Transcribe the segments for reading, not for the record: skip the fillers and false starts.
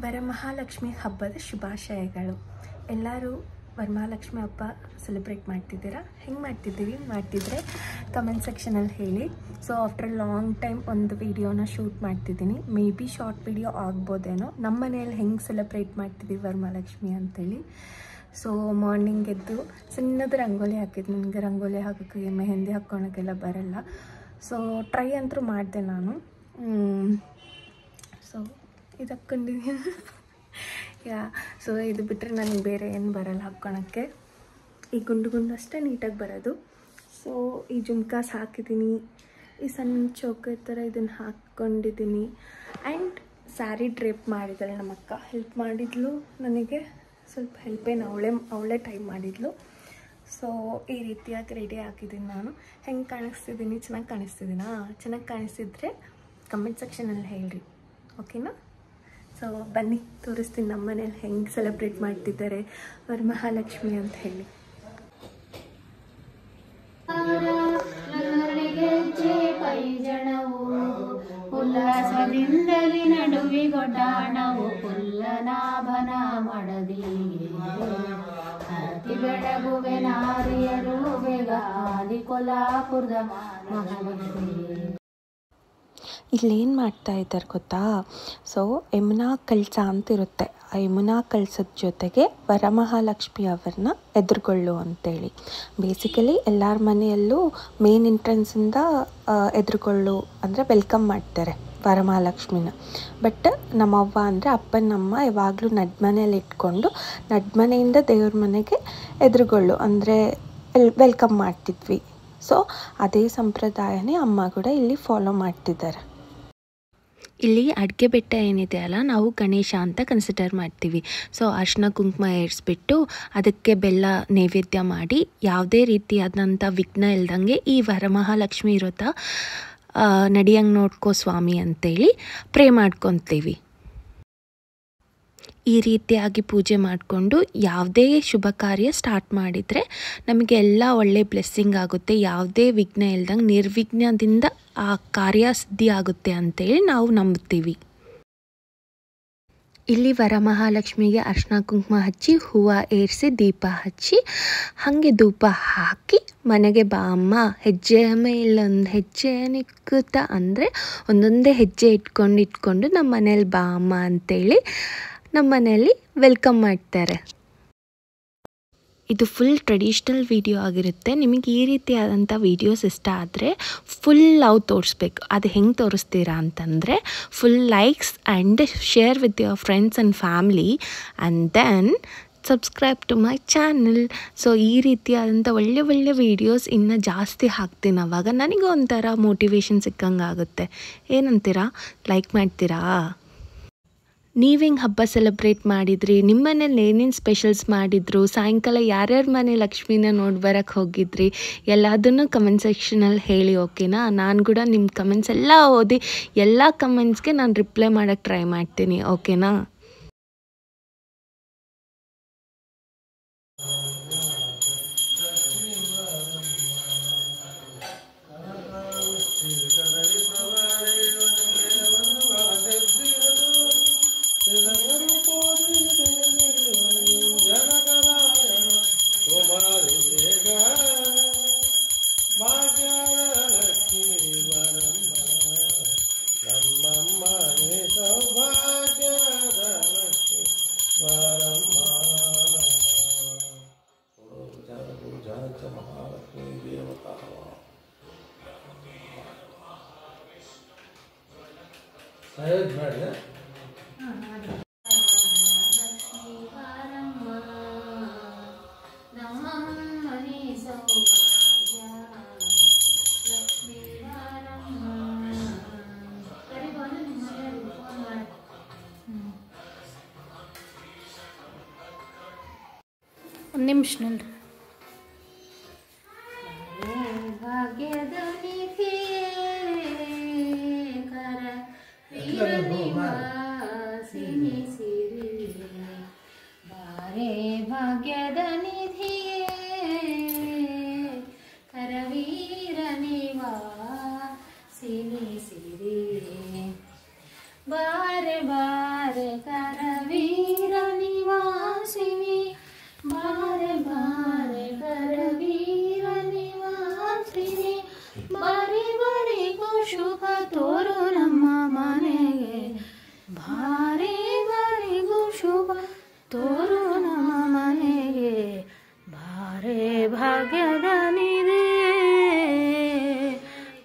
ವರಮಹಾಲಕ್ಷ್ಮಿ ಹಬ್ಬದ ಶುಭಾಶಯಗಳು. ಎಲ್ಲರೂ ವರಮಹಾಲಕ್ಷ್ಮಿ ಹಬ್ಬ ಸೆಲೆಬ್ರೇಟ್ ಮಾಡ್ತಿದ್ದೀರಾ? ಹೆಂಗೆ ಮಾಡ್ತಿದ್ರೆ ಕಮೆಂಟ್ ಸೆಕ್ಷನಲ್ಲಿ ಹೇಳಿ. ಸೊ ಆಫ್ಟರ್ ಲಾಂಗ್ ಟೈಮ್ ಒಂದು ವಿಡಿಯೋನ ಶೂಟ್ ಮಾಡ್ತಿದ್ದೀನಿ. ಮೇ ಬಿ ಶಾರ್ಟ್ ವಿಡಿಯೋ ಆಗ್ಬೋದೇನೋ. ನಮ್ಮ ಮನೆಯಲ್ಲಿ ಹೆಂಗೆ ಸೆಲೆಬ್ರೇಟ್ ಮಾಡ್ತಿದ್ದೀವಿ ವರಮಹಾಲಕ್ಷ್ಮಿ ಅಂತೇಳಿ. ಸೊ ಮಾರ್ನಿಂಗ್ ಎದ್ದು ಸಣ್ಣದ ರಂಗೋಲಿ ಹಾಕಿದ್ದು. ನನಗೆ ರಂಗೋಲಿ ಹಾಕೋಕ್ಕೆ ಮೆಹಂದಿ ಹಾಕ್ಕೊಳಕ್ಕೆಲ್ಲ ಬರಲ್ಲ. ಸೊ ಟ್ರೈ ಅಂತೂ ಮಾಡಿದೆ ನಾನು. ಸೊ ಇದು ಹಾಕ್ಕೊಂಡಿದ್ದೀನಿ. ಸೊ ಇದು ಬಿಟ್ಟರೆ ನನಗೆ ಬೇರೆ ಏನು ಬರಲ್ಲ ಹಾಕ್ಕೊಳಕ್ಕೆ. ಈ ಗುಂಡು ಅಷ್ಟೇ ನೀಟಾಗಿ ಬರೋದು. ಸೊ ಈ ಜುಮ್ಕಾಸ್ ಹಾಕಿದ್ದೀನಿ, ಈ ಸಣ್ಣ ಚೌಕ ಥರ ಇದನ್ನು ಹಾಕ್ಕೊಂಡಿದ್ದೀನಿ. ಆ್ಯಂಡ್ ಸ್ಯಾರಿ ಡ್ರೇಪ್ ಮಾಡಿದ್ದಾಳೆ ನಮ್ಮ ಅಕ್ಕ. ಹೆಲ್ಪ್ ಮಾಡಿದ್ಲು ನನಗೆ, ಸ್ವಲ್ಪ ಹೆಲ್ಪೇನು ಅವಳೇ ಟೈಮ್ ಮಾಡಿದ್ಲು. ಸೊ ಈ ರೀತಿಯಾಗಿ ರೆಡಿ ಆಗಿದ್ದೀನಿ ನಾನು. ಹೆಂಗೆ ಕಾಣಿಸ್ತಿದ್ದೀನಿ? ಚೆನ್ನಾಗಿ ಕಾಣಿಸ್ತಿದ್ದೀನಾ? ಚೆನ್ನಾಗಿ ಕಾಣಿಸ್ತಿದ್ರೆ ಕಮೆಂಟ್ ಸೆಕ್ಷನಲ್ಲಿ ಹೇಳ್ರಿ, ಓಕೆನಾ? ಸೊ ಬನ್ನಿ ತೋರಿಸ್ತೀನಿ ನಮ್ಮ ಮನೇಲಿ ಹೆಂಗೆ ಸೆಲೆಬ್ರೇಟ್ ಮಾಡ್ತಿದ್ದಾರೆ ವರಮಹಾಲಕ್ಷ್ಮಿ ಅಂತ ಹೇಳಿ. ಉಲ್ಲಾಸದಿಂದಲಿ ನಡುವಿಗೊಡ್ಡಾಣವು ಪುಲ್ಲನಾಭನ ಮಡದಿಗೆ ಅತಿ ಬೆಳಗುವೆ ನಾರಿಯರು ಬೇಗ ಆದಿ ಕೊಲ್ಲಾಪುರದ ಮಹಾಲಕ್ಷ್ಮಿ. ಇಲ್ಲೇನು ಮಾಡ್ತಾ ಇದ್ದಾರೆ ಗೊತ್ತಾ? ಸೊ ಯಮುನಾ ಕಳಸ ಅಂತಿರುತ್ತೆ. ಆ ಯಮುನಾ ಕಳಸದ ಜೊತೆಗೆ ವರಮಹಾಲಕ್ಷ್ಮಿ ಅವ್ರನ್ನ ಎದುರುಗೊಳ್ಳು ಅಂತೇಳಿ. ಬೇಸಿಕಲಿ ಎಲ್ಲರ ಮನೆಯಲ್ಲೂ ಮೇನ್ ಎಂಟ್ರೆನ್ಸಿಂದ ಎದುರುಗೊಳ್ಳು ಅಂದರೆ ವೆಲ್ಕಮ್ ಮಾಡ್ತಾರೆ ವರಮಹಾಲಕ್ಷ್ಮಿನ. ಬಟ್ ನಮ್ಮವ್ವ ಅಂದರೆ ಅಪ್ಪನಮ್ಮ ಯಾವಾಗಲೂ ನಡ್ಮನೇಲಿ ಇಟ್ಕೊಂಡು ನಡ್ಮನೆಯಿಂದ ದೇವ್ರ ಮನೆಗೆ ಎದುರುಗೊಳ್ಳು ಅಂದರೆ ವೆಲ್ಕಮ್ ಮಾಡ್ತಿದ್ವಿ. ಸೊ ಅದೇ ಸಂಪ್ರದಾಯನೇ ಅಮ್ಮ ಕೂಡ ಇಲ್ಲಿ ಫಾಲೋ ಮಾಡ್ತಿದ್ದಾರೆ. ಇಲ್ಲಿ ಅಡಿಕೆ ಬೆಟ್ಟ ಏನಿದೆ ಅಲ್ಲ, ನಾವು ಗಣೇಶ ಅಂತ ಕನ್ಸಿಡರ್ ಮಾಡ್ತೀವಿ. ಸೊ ಅರಿಶಿನ ಕುಂಕುಮ ಏರಿಸ್ಬಿಟ್ಟು ಅದಕ್ಕೆ ಬೆಲ್ಲ ನೈವೇದ್ಯ ಮಾಡಿ ಯಾವುದೇ ರೀತಿಯಾದಂಥ ವಿಘ್ನ ಇಲ್ದಂಗೆ ಈ ವರಮಹಾಲಕ್ಷ್ಮಿ ವ್ರತ ನಡಿಯಂಗೆ ನೋಡ್ಕೋ ಸ್ವಾಮಿ ಅಂತೇಳಿ ಪ್ರೇ ಮಾಡ್ಕೊತೀವಿ. ಈ ರೀತಿಯಾಗಿ ಪೂಜೆ ಮಾಡಿಕೊಂಡು ಯಾವುದೇ ಶುಭ ಕಾರ್ಯ ಸ್ಟಾರ್ಟ್ ಮಾಡಿದರೆ ನಮಗೆ ಎಲ್ಲ ಒಳ್ಳೆ ಬ್ಲೆಸ್ಸಿಂಗ್ ಆಗುತ್ತೆ. ಯಾವುದೇ ವಿಘ್ನ ಇಲ್ದಂಗೆ ನಿರ್ವಿಘ್ನದಿಂದ ಆ ಕಾರ್ಯ ಸಿದ್ಧಿ ಆಗುತ್ತೆ ಅಂತೇಳಿ ನಾವು ನಂಬ್ತೀವಿ. ಇಲ್ಲಿ ವರಮಹಾಲಕ್ಷ್ಮಿಗೆ ಅರಿಶಿನ ಕುಂಕುಮ ಹಚ್ಚಿ, ಹೂವು ಏರಿಸಿ, ದೀಪ ಹಚ್ಚಿ, ಹಾಗೆ ಧೂಪ ಹಾಕಿ ಮನೆಗೆ ಬಾ ಅಮ್ಮ, ಹೆಜ್ಜೆಯ ಮೇಲೊಂದು ಹೆಜ್ಜೆ ನಿಕ್ಕುತ್ತಾ ಅಂದರೆ ಒಂದೊಂದೇ ಹೆಜ್ಜೆ ಇಟ್ಕೊಂಡು ನಮ್ಮ ಮನೇಲಿ ಬಾ ಅಮ್ಮ ಅಂತೇಳಿ ನಮ್ಮ ಮನೆಯಲ್ಲಿ ವೆಲ್ಕಮ್ ಮಾಡ್ತಾರೆ. ಇದು ಫುಲ್ ಟ್ರೆಡಿಷ್ನಲ್ ವಿಡಿಯೋ ಆಗಿರುತ್ತೆ. ನಿಮಗೆ ಈ ರೀತಿಯಾದಂಥ ವೀಡಿಯೋಸ್ ಇಷ್ಟ ಆದರೆ ಫುಲ್ ಲವ್ ತೋರಿಸ್ಬೇಕು. ಅದು ಹೆಂಗೆ ತೋರಿಸ್ತೀರಾ ಅಂತಂದರೆ full likes and share with your friends and family and then subscribe to my channel. So ಈ ರೀತಿಯಾದಂಥ ಒಳ್ಳೆ ವೀಡಿಯೋಸ್ ಇನ್ನೂ ಜಾಸ್ತಿ ಹಾಕ್ತೀನಿ. ಆವಾಗ ನನಗೆ ಒಂಥರ ಮೋಟಿವೇಶನ್ ಸಿಕ್ಕಂಗೆ ಆಗುತ್ತೆ. ಏನಂತೀರಾ? ಲೈಕ್ ಮಾಡ್ತೀರಾ? ನೀವೆಂಗೆ ಹಬ್ಬ ಸೆಲೆಬ್ರೇಟ್ ಮಾಡಿದ್ರಿ? ನಿಮ್ಮ ಮನೇಲಿ ಏನೇನು ಸ್ಪೆಷಲ್ಸ್ ಮಾಡಿದ್ರು? ಸಾಯಂಕಾಲ ಯಾರ್ಯಾರ ಮನೆ ಲಕ್ಷ್ಮಿನ ನೋಡಿ ಬರೋಕ್ಕೆ ಹೋಗಿದ್ರಿ? ಎಲ್ಲದನ್ನು ಕಮೆಂಟ್ ಸೆಕ್ಷನಲ್ಲಿ ಹೇಳಿ, ಓಕೆನಾ? ನಾನು ಕೂಡ ನಿಮ್ಮ ಕಮೆಂಟ್ಸ್ ಎಲ್ಲ ಓದಿ ಎಲ್ಲ ಕಮೆಂಟ್ಸ್ಗೆ ನಾನು ರಿಪ್ಲೈ ಮಾಡೋಕ್ಕೆ ಟ್ರೈ ಮಾಡ್ತೀನಿ, ಓಕೆನಾ? ಒಂದು ನಿಮಿಷ ನೋಡ್ರಿ. ಭಾಗ್ಯದ ನಿಧಿ ಕರ ವೀರನಿವಾಸಿನಿ ಸಿರಿ ಬಾರೆ ಭಾಗ್ಯದ ನಿಧಿಯೇ ಕರವೀರ ನಿವಾಸಿನಿ ಸಿರಿ ಬಾರೆ ಬಾರೆ ಕರ ಬಾರಿಗೂ ಶುಭ ತೋರು ನಮ್ಮ ಮನೆಗೆ ಬಾರೆ ಭಾಗ್ಯದ ನಿಧಿ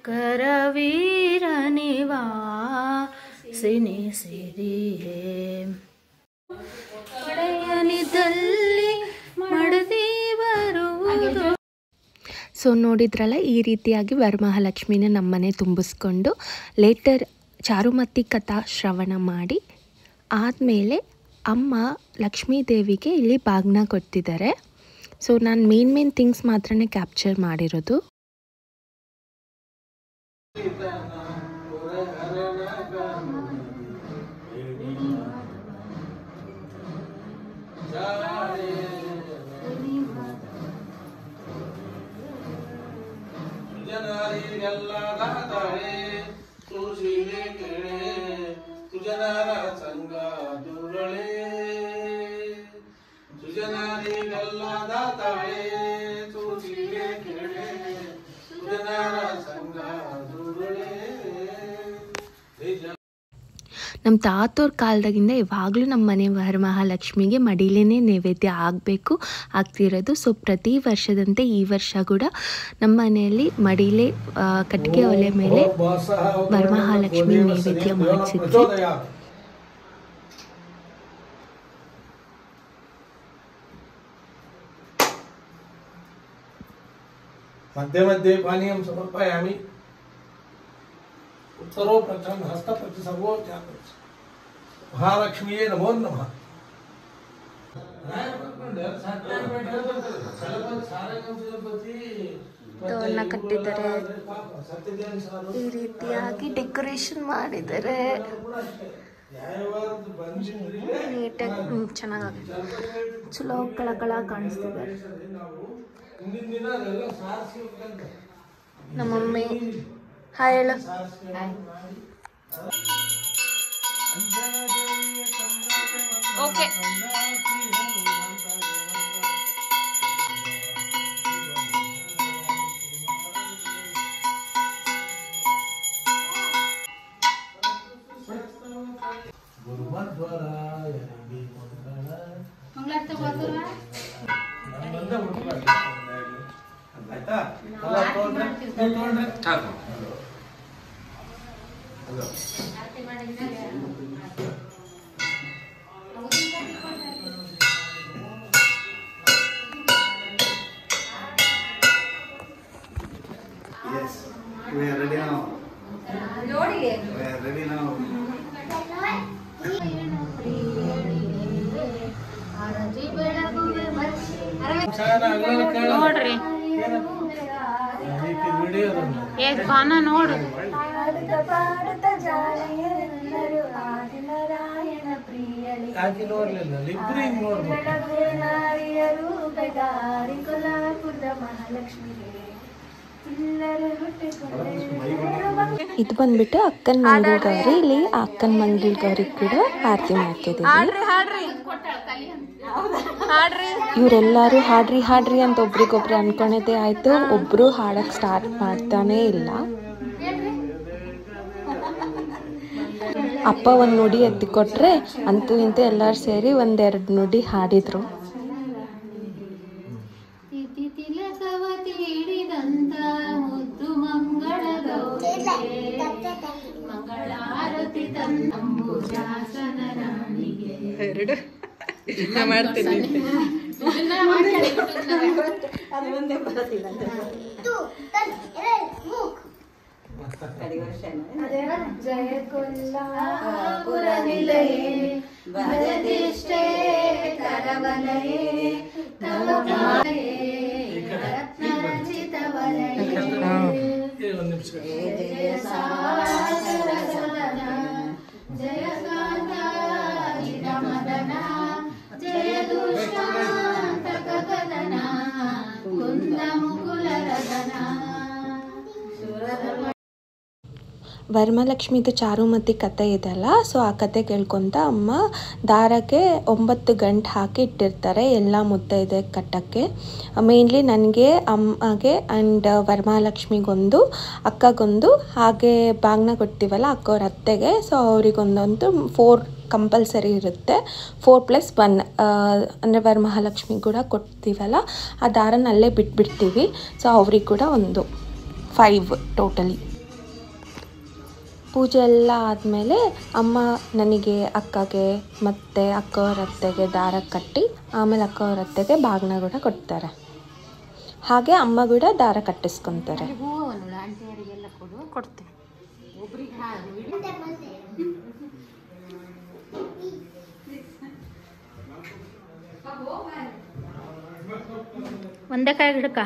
ಕರವೀರ ನಿವಾಸಿನಿ ಸಿರಿಯೇ ಒಡೆಯನಿದ್ದಲ್ಲಿ ಮಡದಿ ಬರುವುದು. ಸೊ ನೋಡಿದ್ರಲ್ಲ, ಈ ರೀತಿಯಾಗಿ ವರಮಹಾಲಕ್ಷ್ಮಿನ ನಮ್ಮನೆ ತುಂಬಿಸ್ಕೊಂಡು ಲೇಟರ್ ಚಾರುಮತಿ ಕಥಾ ಶ್ರವಣ ಮಾಡಿ ಆದಮೇಲೆ ಅಮ್ಮ ಲಕ್ಷ್ಮೀ ದೇವಿಗೆ ಇಲ್ಲಿ ಬಾಗ್ನ ಕೊಡ್ತಿದ್ದಾರೆ. ಸೊ ನಾನು ಮೇನ್ ಥಿಂಗ್ಸ್ ಮಾತ್ರನೇ ಕ್ಯಾಪ್ಚರ್ ಮಾಡಿರೋದು. ನಮ್ಮ ತಾತೋರ ಕಾಲದಾಗಿಂದ ಇವಾಗಲೂ ನಮ್ಮ ಮನೆ ವರಮಹಾಲಕ್ಷ್ಮಿಗೆ ಮಡಿಲೇ ನೈವೇದ್ಯ ಆಗಬೇಕು ಆಗ್ತಿರೋದು. ಸೊ ಪ್ರತಿ ವರ್ಷದಂತೆ ಈ ವರ್ಷ ಕೂಡ ನಮ್ಮ ಮನೆಯಲ್ಲಿ ಮಡಿಲೇ ಕಟ್ಟಿಗೆ ಒಲೆ ಮೇಲೆ ವರಮಹಾಲಕ್ಷ್ಮಿ ನೈವೇದ್ಯ ಮಾಡಿಸಿದ್ವಿ. मध्ये मध्ये पानीयं समर्पयामि. उत्तरो प्रथम हस्तप्रति सर्वोच्चारणं महालक्ष्मीये नमो नमः. ತೋರಣ ಕಟ್ಟಿದ್ದಾರೆ, ಈ ರೀತಿಯಾಗಿ ಡೆಕೋರೇಷನ್ ಮಾಡಿದ್ದಾರೆ. ನೀಟಾಗಿ ಚೆನ್ನಾಗಿ ಚಲೋ ಕಳಕಳ ಕಾಣಿಸ್ತಿದೆ. ನಮ್ಮಮ್ಮಿ ಹಾಯ್ ಹೇಳು. Okay Yes, we are ready now. We are ready now. ನೋಡ್ರಿ ಪಾನ ನೋಡು. ಯಾಕೆ ನೋಡ್ಲಿಲ್ಲ? ಇಬ್ಬರಿಗೆ ನೋಡ್ಬೇಕು. ಇದು ಬಂದ್ಬಿಟ್ಟು ಅಕ್ಕನ ಮಂಗಳ ಗೌರಿ. ಇಲ್ಲಿ ಅಕ್ಕನ ಮಂಗಳ ಗೌರಿ ಕೂಡ ಆರತಿ ಮಾಡ್ತಿದ್ದೀವಿ. ಇವರೆಲ್ಲರೂ ಹಾಡ್ರಿ ಹಾಡ್ರಿ ಅಂತ ಒಬ್ರಿಗೊಬ್ರು ಅನ್ಕೊಂಡಿದ್ದೆ ಆಯ್ತು, ಒಬ್ರು ಹಾಡಕ್ ಸ್ಟಾರ್ಟ್ ಮಾಡ್ತಾನೆ ಇಲ್ಲ. ಅಪ್ಪ ಒಂದು ನುಡಿ ಎತ್ತಿ ಕೊಟ್ರೆ ಅಂತೂ ಇಂತೂ ಎಲ್ಲರೂ ಸೇರಿ ಒಂದೆರಡು ನುಡಿ ಹಾಡಿದ್ರು. ಎರಡು ಮಾಡ್ತೀನಿ. ಜಯ ಕೊಲ್ಲಾಪುರ ನಿಲಯೇ ಭಜದಿಷ್ಟೇ ಕರವಲಯೇ ತವ ರತ್ನರಚಿತ ವಲಯೇ ಜಯ ಸಾಗರ ಸದನ ಜಯ ಕಾಂತಾಯಿತ ಮದನ ಜಯ ದುಷ್ಟಾಂತಕ ಕದನ ಕುಂದ ಮುಕುಲ ರದನ. ವರಮಹಾಲಕ್ಷ್ಮಿದು ಚಾರುಮತಿ ಕತೆ ಇದೆಯಲ್ಲ, ಸೊ ಆ ಕತೆ ಕೇಳ್ಕೊತ ಅಮ್ಮ ದಾರಕ್ಕೆ 9 ಗಂಟು ಹಾಕಿ ಇಟ್ಟಿರ್ತಾರೆ ಎಲ್ಲ ಮುತ್ತೈದೆ ಕಟ್ಟಕ್ಕೆ. ಮೇನ್ಲಿ ನನಗೆ, ಅಮ್ಮಗೆ ಆ್ಯಂಡ್ ವರಮಹಾಲಕ್ಷ್ಮಿಗೊಂದು, ಅಕ್ಕಗೊಂದು, ಹಾಗೆ ಬಾಗ್ನ ಕೊಡ್ತೀವಲ್ಲ ಅಕ್ಕವ್ರ ಅತ್ತೆಗೆ, ಸೊ ಅವರಿಗೊಂದಂತೂ 4 ಕಂಪಲ್ಸರಿ ಇರುತ್ತೆ. 4+1 ಅಂದರೆ ವರಮಹಾಲಕ್ಷ್ಮಿ ಕೂಡ ಕೊಡ್ತೀವಲ್ಲ ಆ ದಾರನ ಅಲ್ಲೇ ಬಿಟ್ಬಿಡ್ತೀವಿ. ಸೊ ಅವ್ರಿಗೆ ಕೂಡ ಒಂದು 5 ಟೋಟಲಿ. ಪೂಜೆ ಎಲ್ಲ ಆದಮೇಲೆ ಅಮ್ಮ ನನಗೆ, ಅಕ್ಕಗೆ ಮತ್ತು ಅಕ್ಕವ್ರ ಅತ್ತೆಗೆ ದಾರ ಕಟ್ಟಿ ಆಮೇಲೆ ಅಕ್ಕವ್ರ ಅತ್ತೆಗೆ ಬಾಗ್ನ ಕೂಡ ಕೊಡ್ತಾರೆ. ಹಾಗೆ ಅಮ್ಮ ಕೂಡ ದಾರ ಕಟ್ಟಿಸ್ಕೊತಾರೆ. ಕೊಡ್ತೀನಿ. ಒಂದೇ ಕಾಯಿ ಹಿಡ್ಕ.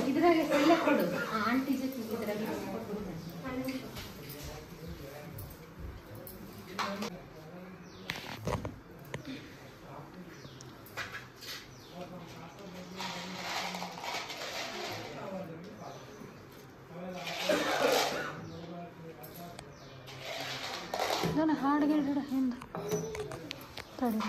ಇದ್ರಾಗೆ ಕೊಡು ಆಂಟಿ ಜೊತೆ ಇದ್ರಾಗೆ ಕೊಡು. ಹಾಡಿಗೆ ಹಿಂದೆ ತಡಿ.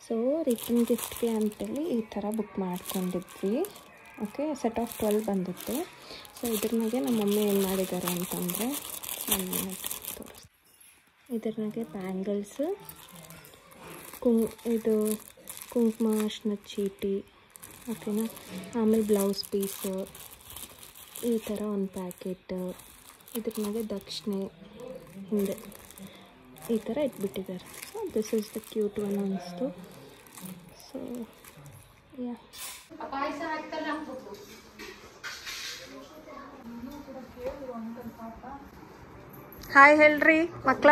ಸೊ ರಿಟರ್ನ್ ಗಿಫ್ಟ್ಗೆ ಅಂತೇಳಿ ಈ ಥರ ಬುಕ್ ಮಾಡ್ಕೊಂಡಿದ್ವಿ. ಓಕೆ, ಸೆಟ್ ಆಫ್ 12 ಬಂದಿತ್ತು. ಸೊ ಇದ್ರನಾಗೆ ನಮ್ಮ ಮಮ್ಮಿ ಏನು ಮಾಡಿದ್ದಾರೆ ಅಂತಂದರೆ, ಇದ್ರನಾಗೆ ಬ್ಯಾಂಗಲ್ಸು, ಇದು ಕುಂಕುಮ ಅರ್ಶಿನದ ಚೀಟಿ, ಓಕೆನಾ, ಆಮೇಲೆ ಬ್ಲೌಸ್ ಪೀಸು, ಈ ಥರ ಒಂದು ಪ್ಯಾಕೆಟ್, ಇದ್ರನಾಗೆ ದಕ್ಷಿಣೆ ಹಿಂದೆ ಈ ಥರ ಇಟ್ಬಿಟ್ಟಿದ್ದಾರೆ. So this is the cute one ಅನಿಸ್ತು. ಸೊ ಯಾ, ಹಾಯ್ ಹೇಳ್ರಿ ಮಕ್ಕಳ.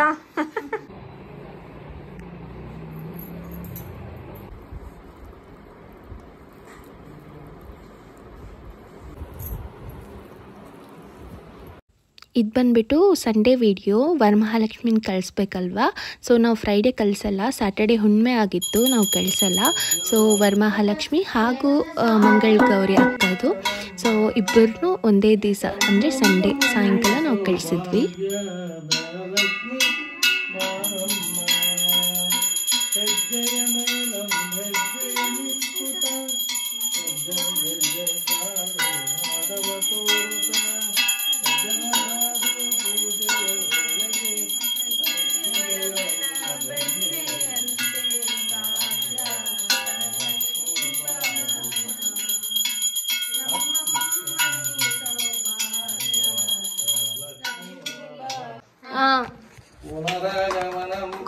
ಇದು ಬಂದುಬಿಟ್ಟು ಸಂಡೇ ವಿಡಿಯೋ. ವರಮಹಾಲಕ್ಷ್ಮಿನ ಕಳಿಸ್ಬೇಕಲ್ವಾ, ಸೊ ನಾವು ಫ್ರೈಡೇ ಕಳಿಸಲ್ಲ, ಸ್ಯಾಟರ್ಡೇ ಹುಣ್ಣಿಮೆ ಆಗಿತ್ತು, ನಾವು ಕಳಿಸಲ್ಲ. ಸೊ ವರಮಹಾಲಕ್ಷ್ಮಿ ಹಾಗೂ ಮಂಗಳ ಗೌರಿ ಅಕ್ಕದು, ಸೊ ಇಬ್ಬರನ್ನೂ ಒಂದೇ ದಿವಸ ಅಂದರೆ ಸಂಡೇ ಸಾಯಂಕಾಲ ನಾವು ಕಳಿಸಿದ್ವಿ.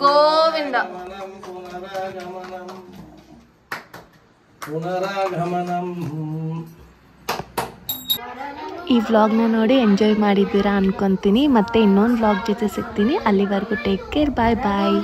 ಗೋವಿಂದ ಈ ವ್ಲಾಗ್ನ ನೋಡಿ ಎಂಜಾಯ್ ಮಾಡಿದ್ದೀರಾ ಅನ್ಕೊತೀನಿ. ಮತ್ತೆ ಇನ್ನೊಂದು ವ್ಲಾಗ್ ಜೊತೆ ಸಿಗ್ತೀನಿ. ಅಲ್ಲಿವರೆಗೂ ಟೇಕ್ ಕೇರ್, ಬಾಯ್ ಬಾಯ್.